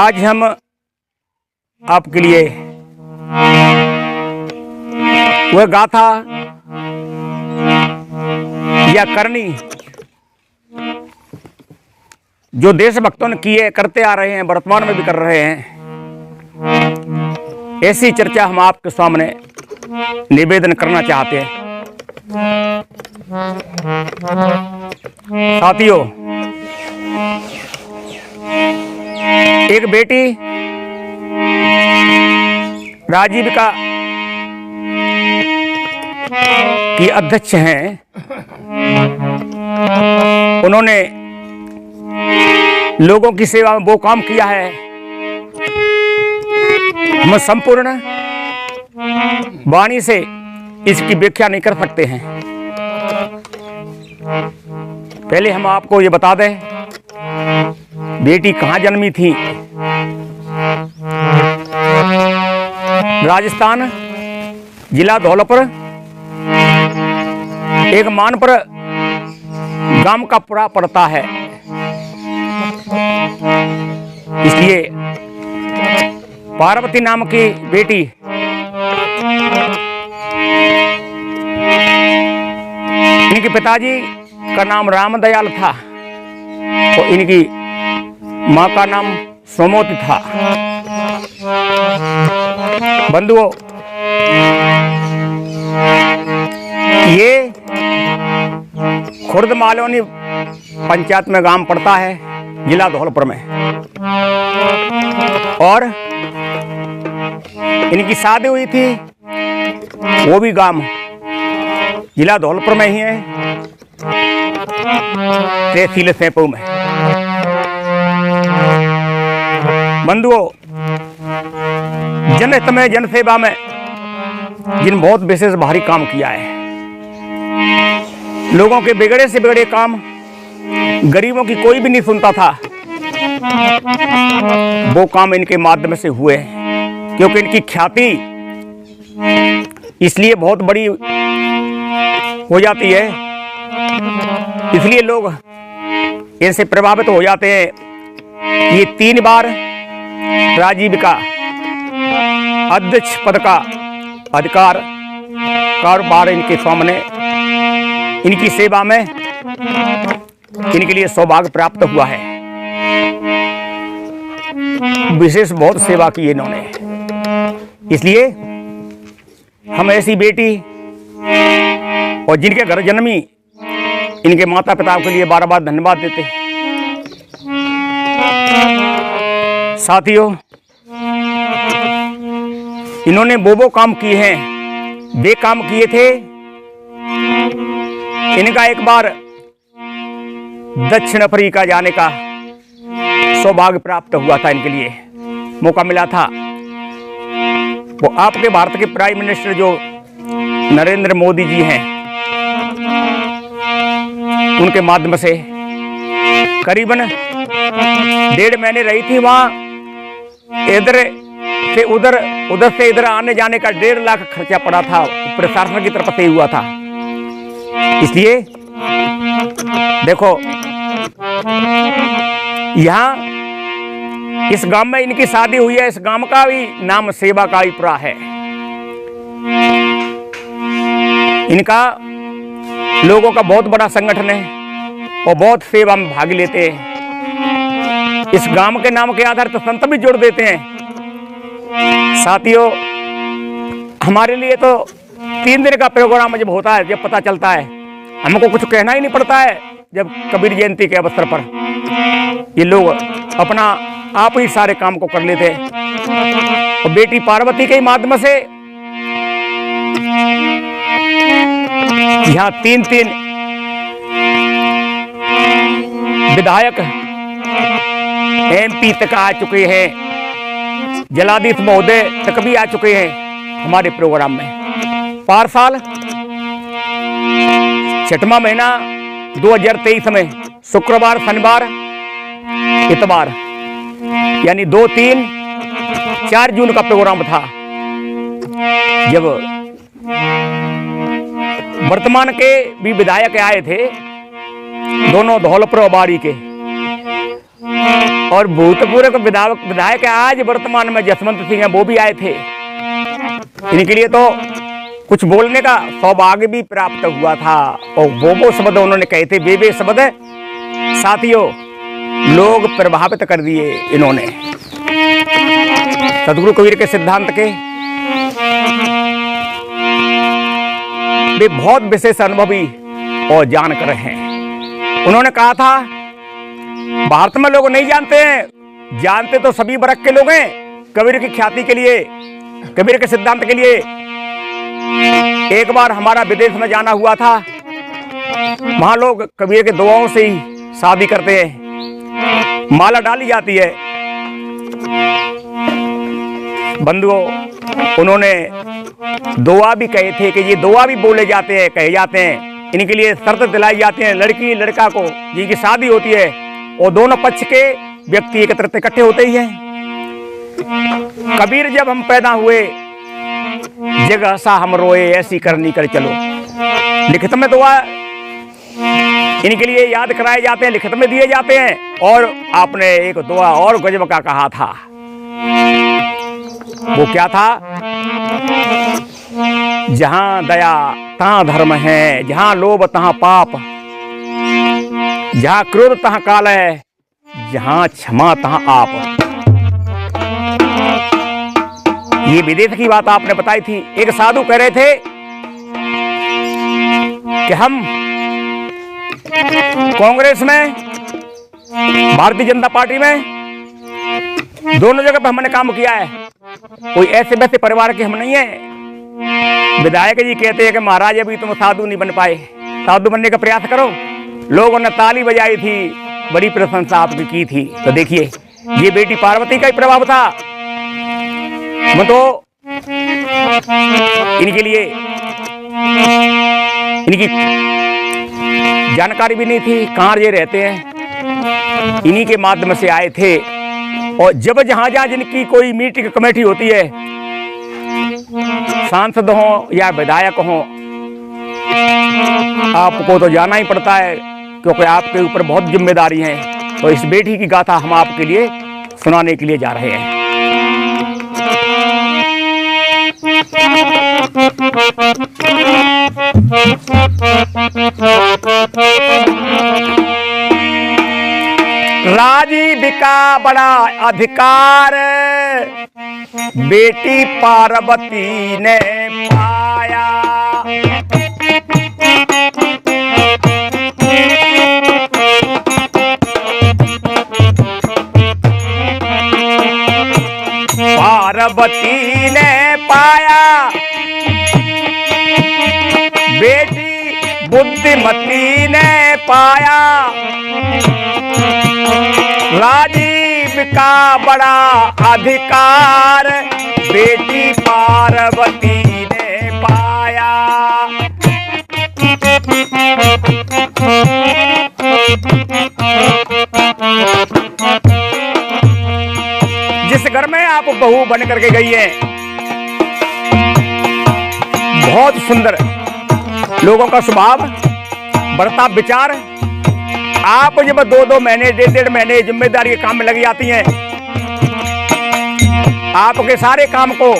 आज हम आपके लिए वह गाथा या करनी जो देशभक्तों ने किए करते आ रहे हैं, वर्तमान में भी कर रहे हैं, ऐसी चर्चा हम आपके सामने निवेदन करना चाहते हैं। साथियों, एक बेटी राजीविका की अध्यक्ष हैं। उन्होंने लोगों की सेवा में वो काम किया है, हम संपूर्ण वाणी से इसकी व्याख्या नहीं कर सकते हैं। पहले हम आपको ये बता दें, बेटी कहाँ जन्मी थी। राजस्थान, जिला धौलपुर, एक मानपुर गांव का पूरा पड़ता है। इसलिए पार्वती नाम की बेटी इनके पिताजी का नाम रामदयाल था और इनकी मां का नाम सोमवती था। बंधुओं, ये खुर्द मालवनी पंचायत में गांव पड़ता है, जिला धौलपुर में। और इनकी शादी हुई थी, वो भी गांव जिला धौलपुर में ही है, तहसील सैंपू में। बंधुओं, जनहित में, जनसेवा में जिन बहुत विशेष भारी काम किया है, लोगों के बिगड़े से बिगड़े काम, गरीबों की कोई भी नहीं सुनता था, वो काम इनके माध्यम से हुए, क्योंकि इनकी ख्याति इसलिए बहुत बड़ी हो जाती है, इसलिए लोग इनसे प्रभावित हो जाते हैं। ये 3 बार राजीविका अध्यक्ष पद का अधिकार कारोबार इनके सामने, इनकी सेवा में इनके लिए सौभाग्य प्राप्त हुआ है। विशेष बहुत सेवा की इन्होंने, इसलिए हम ऐसी बेटी और जिनके घर जन्मी इनके माता पिता के लिए बार बार धन्यवाद देते हैं। साथियों, इन्होंने वो काम किए हैं, वे काम किए थे। इनका एक बार दक्षिण अफ्रीका जाने का सौभाग्य प्राप्त हुआ था, इनके लिए मौका मिला था। वो आपके भारत के प्राइम मिनिस्टर जो नरेंद्र मोदी जी हैं, उनके माध्यम से करीबन 1.5 महीने रही थी वहां। इधर से उधर, उधर से इधर आने जाने का 1.5 लाख खर्चा पड़ा था, प्रशासन की तरफ से हुआ था। इसलिए देखो, यहाँ इस गांव में इनकी शादी हुई है। इस गांव का भी नाम सेवा का ही पूरा है। इनका लोगों का बहुत बड़ा संगठन है और बहुत सेवा में भाग लेते हैं। इस गांव के नाम के आधार पर संत भी जोड़ देते हैं। साथियों, हमारे लिए तो 3 दिन का प्रोग्राम जब होता है, जब पता चलता है, हमको कुछ कहना ही नहीं पड़ता है। जब कबीर जयंती के अवसर पर ये लोग अपना आप ही सारे काम को कर लेते हैं। और बेटी पार्वती के माध्यम से यहाँ 3 विधायक MP तक आ चुके हैं, जलाधीश महोदय तक भी आ चुके हैं हमारे प्रोग्राम में। पारसाल 6वां महीना 2023 में शुक्रवार, शनिवार, इतवार, यानी 2, 3, 4 जून का प्रोग्राम था, जब वर्तमान के भी विधायक आए थे, दोनों धौलपुर और बाड़ी के। और भूतपूर्व विधायक आज वर्तमान में जसवंत सिंह हैं, वो भी आए थे। इनके लिए तो कुछ बोलने का सौभाग्य भी प्राप्त हुआ था और वो शब्द उन्होंने कहे थे, वे शब्द साथियों लोग प्रभावित कर दिए इन्होंने सदगुरु कबीर के सिद्धांत के। वे बहुत विशेष अनुभवी और जानकर हैं। उन्होंने कहा था भारत में लोग नहीं जानते हैं, जानते तो सभी वर्ग के लोग हैं कबीर की ख्याति के लिए, कबीर के सिद्धांत के लिए। एक बार हमारा विदेश में जाना हुआ था, वहां लोग कबीर के दुआओं से ही शादी करते हैं, माला डाली जाती है। बंधुओं, उन्होंने दुआ भी कहे थे कि ये दुआ भी बोले जाते हैं, कहे जाते हैं। इनके लिए शर्त दिलाई जाती है लड़की लड़का को जिनकी शादी होती है और दोनों पक्ष के व्यक्ति एकत्रित इकट्ठे होते ही हैं। कबीर जब हम पैदा हुए जगह सा हम रोए ऐसी करनी कर चलो, लिखित में दुआ इनके लिए याद कराए जाते हैं, लिखित में दिए जाते हैं। और आपने एक दुआ और गजब का कहा था, वो क्या था? जहां दया तहां धर्म है, जहां लोभ तहां पाप, जहां क्रोध तहां काल है, जहां क्षमा तहां आप। ये विदेश की बात आपने बताई थी। एक साधु कह रहे थे कि हम कांग्रेस में, भारतीय जनता पार्टी में, दोनों जगह पर हमने काम किया है, कोई ऐसे वैसे परिवार के हम नहीं है। विधायक जी कहते हैं कि महाराज अभी तुम साधु नहीं बन पाए, साधु बनने का प्रयास करो। लोगों ने ताली बजाई थी, बड़ी प्रशंसा आपकी की थी। तो देखिए ये बेटी पार्वती का ही प्रभाव था। मैं तो इनके लिए इनकी जानकारी भी नहीं थी, कहाँ ये रहते हैं, इन्हीं के माध्यम से आए थे। और जब जहां जहां जिनकी कोई मीटिंग कमेटी होती है, सांसद हो या विधायक हो, आपको तो जाना ही पड़ता है क्योंकि आपके ऊपर बहुत जिम्मेदारी है। तो इस बेटी की गाथा हम आपके लिए सुनाने के लिए जा रहे हैं। राजीव का बड़ा अधिकार बेटी पार्वती ने पाया। पार्वती ने पाया बेटी बुद्धिमती ने पाया। राजीव का बड़ा अधिकार बेटी पार्वती ने पाया। जिस घर में आप बहू बन करके गई है, बहुत सुंदर लोगों का स्वभाव, बर्ताव, विचार। आप जब 2-2 महीने, 1.5 महीने जिम्मेदारी के काम में लगी जाती हैं, आपके सारे काम को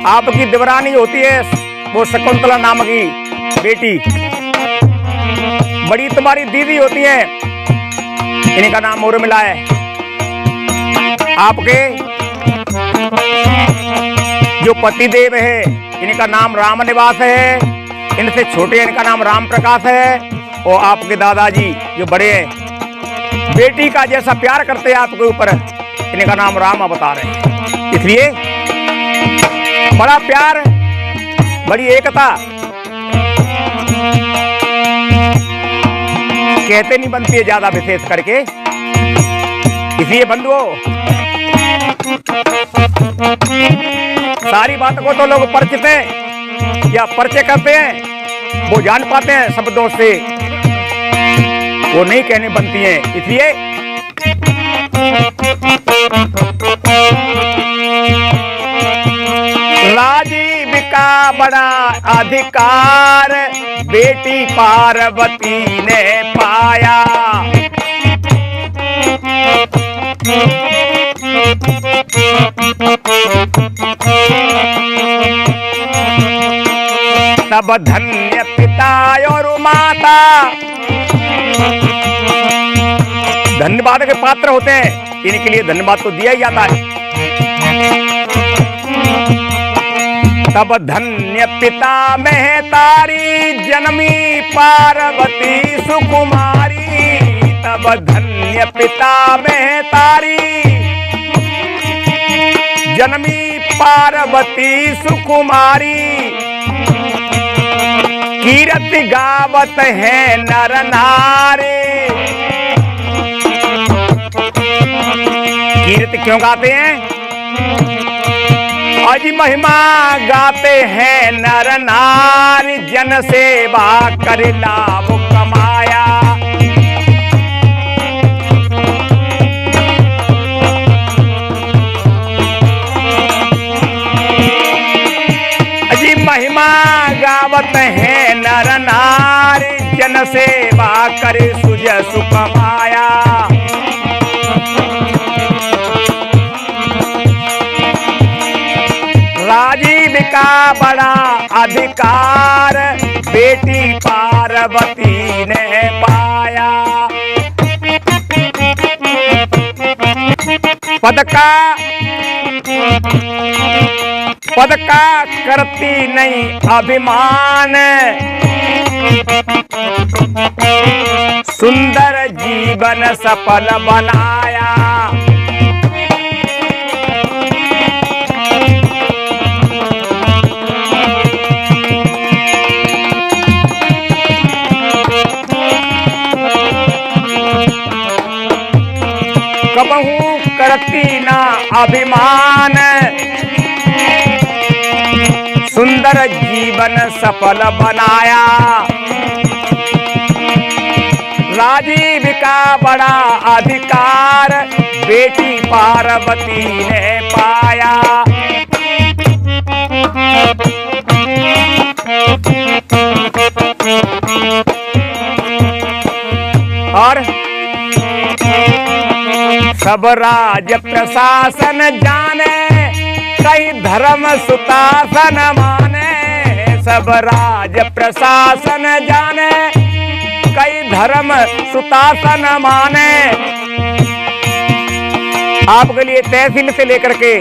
आपकी देवरानी होती है, वो शकुंतला नाम की बेटी, बड़ी तुम्हारी दीदी होती है, इनका नाम उर्मिला है। आपके जो पतिदेव है, इनका नाम राम निवास है, इनसे छोटे इनका नाम राम प्रकाश है। और आपके दादाजी जो बड़े हैं, बेटी का जैसा प्यार करते हैं आपके ऊपर, इनका नाम राम अवतार है। इसलिए बड़ा प्यार, बड़ी एकता, कहते नहीं बनती है ज्यादा विशेष करके। इसलिए बंधुओं, सारी बातों को तो लोग परिचित हैं या परिचय करते हैं, वो जान पाते हैं शब्दों से, वो नहीं कहनी बनती हैं। इसलिए राजीव का बड़ा अधिकार बेटी पार्वती ने पाया। तब धन्य पिता और माता, धन्यवाद के पात्र होते हैं, इनके लिए धन्यवाद तो दिया ही जाता है। तब धन्य पिता में तारी जनमी पार्वती सुकुमारी। तब धन्य पिता में तारी जनमी पार्वती सुकुमारी। कीर्ति गावत है नर नारी। कीर्ति क्यों गाते हैं? आज महिमा गाते हैं नर नारी। जन सेवा कर लाभ कमाया। अजी महिमा गावत है नर नारी। जन सेवा करे सुज सुख माया। राजीव का बड़ा अधिकार बेटी पार्वती ने पाया। पद का करती नहीं अभिमान। सुंदर जीवन सफल बनाया। कबहू करती ना अभिमान। सुंदर जीवन सफल बनाया। राजीव का बड़ा अधिकार बेटी पार्वती ने पाया। और सब राज प्रशासन जाने कई धर्म सुतासन माने। सब राज प्रशासन जाने कई धर्म सुतासन माने। आपके लिए तहसील से लेकर के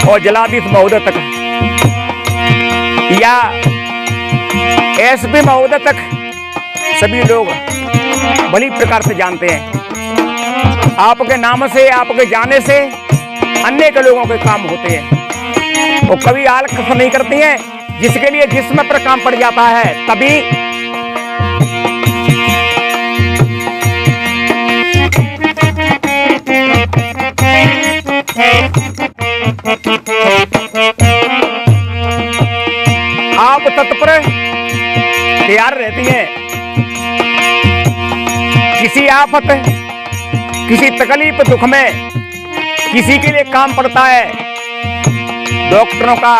और जलाधीश महोदय तक या एसपी महोदय तक सभी लोग भली प्रकार से जानते हैं। आपके नाम से, आपके जाने से अनेक लोगों के काम होते हैं। वो कभी आलस नहीं करती हैं। जिसके लिए जिस्म पर काम पड़ जाता है तभी आप तत्पर तैयार रहती हैं। किसी आफत, किसी तकलीफ दुख में किसी के लिए काम पड़ता है, डॉक्टरों का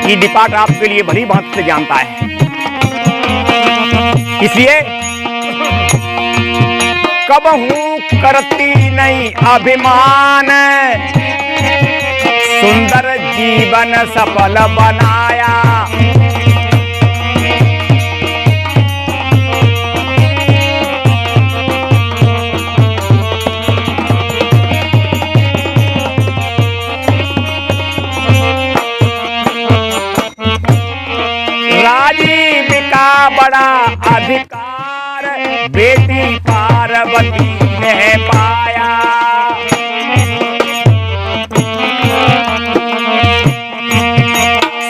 ये डिपार्ट आपके लिए भली भांति से जानता है। इसलिए कबहू करती नहीं अभिमान। सुंदर जीवन सफल बनाया। राजीव का बड़ा अधिकार बेटी पार्वती ने पाया।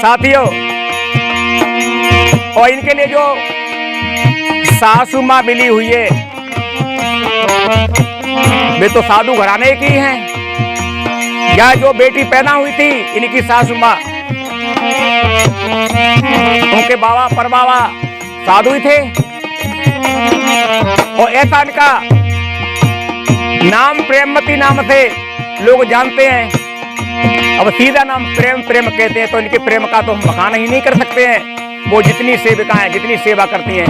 साथियों, और इनके लिए जो सासू माँ मिली हुई है वे तो साधु घराने की हैं। या जो बेटी पैदा हुई थी इनकी सासू माँ, उनके बाबा परबाबा साधु ही थे। और ऐसा इनका नाम प्रेमवती नाम से लोग जानते हैं। अब सीधा नाम प्रेम प्रेम कहते हैं तो इनके प्रेम का तो हम बखान ही नहीं कर सकते हैं। वो जितनी सेविकाएं जितनी सेवा करती हैं।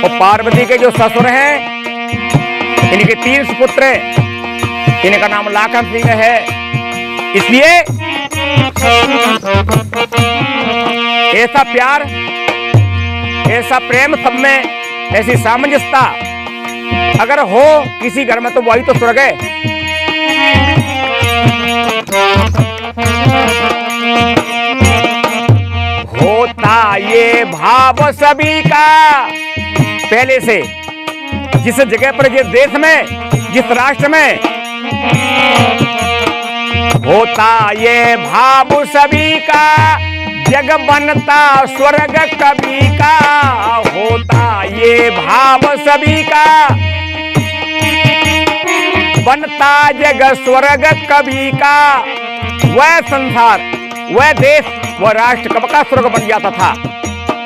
और पार्वती के जो ससुर हैं इनके 3 सुपुत्र, इनका नाम लाखन सिंह है। इसलिए ऐसा प्यार, ऐसा प्रेम सब में, ऐसी सामंजस्यता अगर हो किसी घर में तो वही तो स्वर्ग है। होता ये भाव सभी का पहले से, जिस जगह पर, जिस देश में, जिस राष्ट्र में होता ये भाव सभी का, जग बनता स्वर्ग कभी का। होता ये भाव सभी का, बनता जग स्वर्ग कभी का। वह संसार, वह देश, वह राष्ट्र कब का स्वर्ग बन जाता था।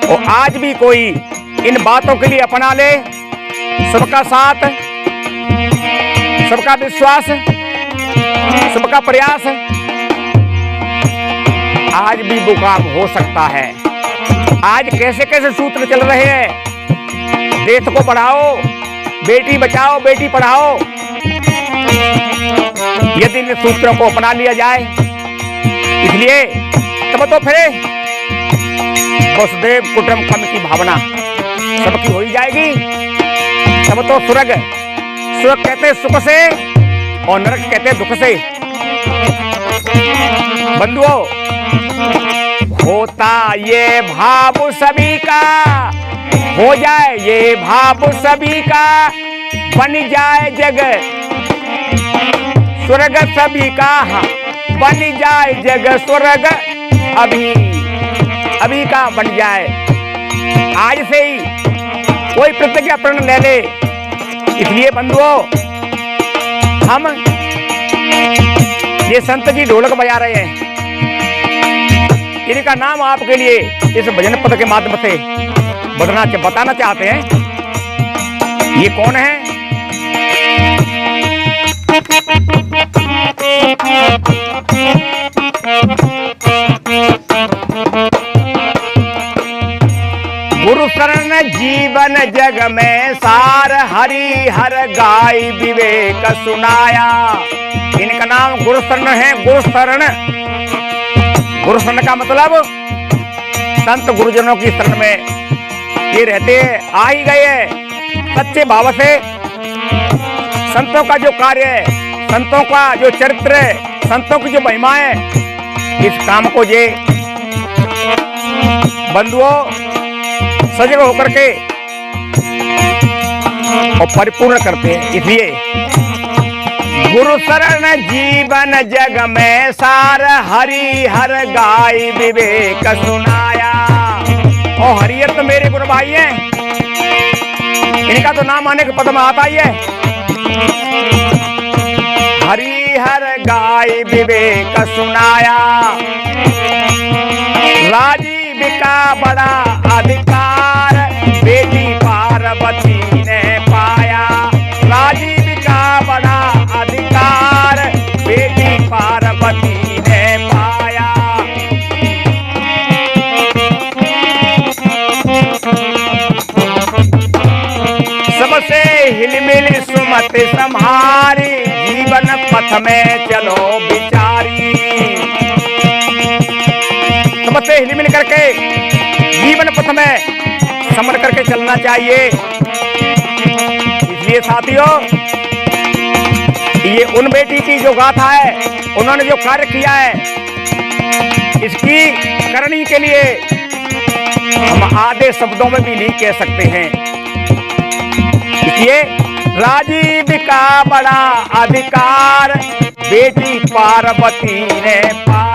और आज भी कोई इन बातों के लिए अपना ले, सबका साथ, सबका विश्वास, सबका प्रयास, आज भी वो काम हो सकता है। आज कैसे कैसे सूत्र चल रहे हैं, देश को बढ़ाओ, बेटी बचाओ, बेटी पढ़ाओ। यदि इन सूत्रों को अपना लिया जाए, इसलिए तब तो फिर वसुधैव कुटुंबकम की भावना सबकी हो ही जाएगी। तब तो स्वर्ग, स्वर्ग कहते सुख से और नरक कहते दुख से। बंधुओं, होता ये भाव सभी का, हो जाए ये भाव सभी का, बन जाए जग स्वर्ग सभी का। बन जाए जग स्वर्ग अभी, अभी का बन जाए। आज से ही कोई प्रतिज्ञा प्रण ले ले। इसलिए बंधुओं, हम ये संत जी ढोलक बजा रहे हैं, इनका नाम आपके लिए इस भजन पद के माध्यम से बताना चाहते हैं। ये कौन है? गुरु शरण जीवन जग में सार, हरि हर गाय विवेक सुनाया। इनका नाम गुरु शरण है। गुरु शरण, गुरु शरण का मतलब संत गुरुजनों की शरण में ये रहते आ ही गए सच्चे भाव से। संतों का जो कार्य है, संतों का जो चरित्र है, संतों की जो महिमा है, इस काम को ये बंधुओं सजग होकर के और परिपूर्ण करते हैं। इसलिए गुरु शरण जीवन जग में सार, हरि हर गाय विवेक सुनाया। और हरिहर तो मेरे गुरु भाई हैं, इनका तो नाम आने के पद में आता ही है। हरि हर गाय विवेक सुनाया, राजीव का बड़ा अधिकार बेटी पार्वती ने पाया। राजीव का बड़ा अधिकार बेटी पार्वती ने पाया। सबसे हिलमिल सुमति सम्हारी, जीवन पथ में चलो बिचारी। सबसे हिलमिल करके जीवन पथ में समर करके चलना चाहिए। इसलिए साथियों, ये उन बेटी की जो गाथा है, उन्होंने जो कार्य किया है, इसकी करनी के लिए हम आधे शब्दों में भी नहीं कह सकते हैं। इसलिए राजीव का बड़ा अधिकार बेटी पार्वती ने पाया।